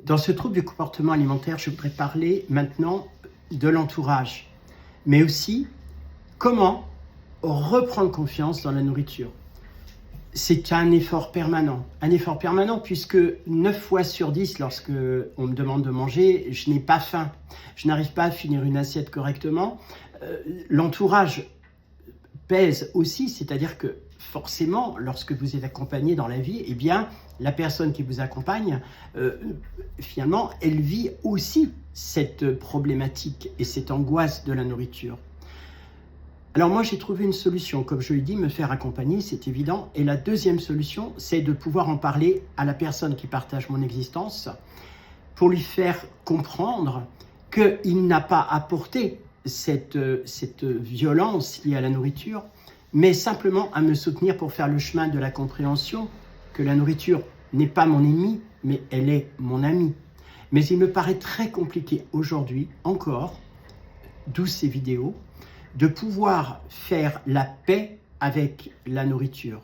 Dans ce trouble du comportement alimentaire, je voudrais parler maintenant de l'entourage, mais aussi comment reprendre confiance dans la nourriture. C'est un effort permanent puisque 9 fois sur 10, lorsque on me demande de manger, je n'ai pas faim, je n'arrive pas à finir une assiette correctement. L'entourage pèse aussi, c'est-à-dire que forcément, lorsque vous êtes accompagné dans la vie, eh bien, la personne qui vous accompagne, finalement, elle vit aussi cette problématique et cette angoisse de la nourriture. Alors moi, j'ai trouvé une solution. Comme je l'ai dit, me faire accompagner, c'est évident. Et la deuxième solution, c'est de pouvoir en parler à la personne qui partage mon existence pour lui faire comprendre qu'il n'a pas apporté cette violence liée à la nourriture, mais simplement à me soutenir pour faire le chemin de la compréhension que la nourriture n'est pas mon ennemi, mais elle est mon ami. Mais il me paraît très compliqué aujourd'hui, encore, d'où ces vidéos, de pouvoir faire la paix avec la nourriture.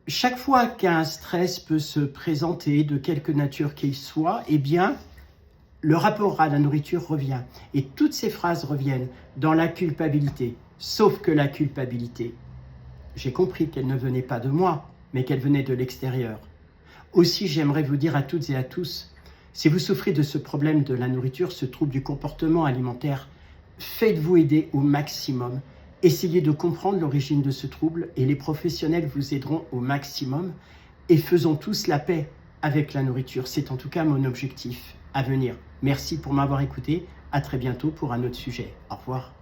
Chaque fois qu'un stress peut se présenter, de quelque nature qu'il soit, eh bien, le rapport à la nourriture revient. Et toutes ces phrases reviennent dans la culpabilité. Sauf que la culpabilité, j'ai compris qu'elle ne venait pas de moi, mais qu'elle venait de l'extérieur. Aussi, j'aimerais vous dire à toutes et à tous, si vous souffrez de ce problème de la nourriture, ce trouble du comportement alimentaire, faites-vous aider au maximum. Essayez de comprendre l'origine de ce trouble et les professionnels vous aideront au maximum. Et faisons tous la paix avec la nourriture. C'est en tout cas mon objectif à venir. Merci pour m'avoir écouté. À très bientôt pour un autre sujet. Au revoir.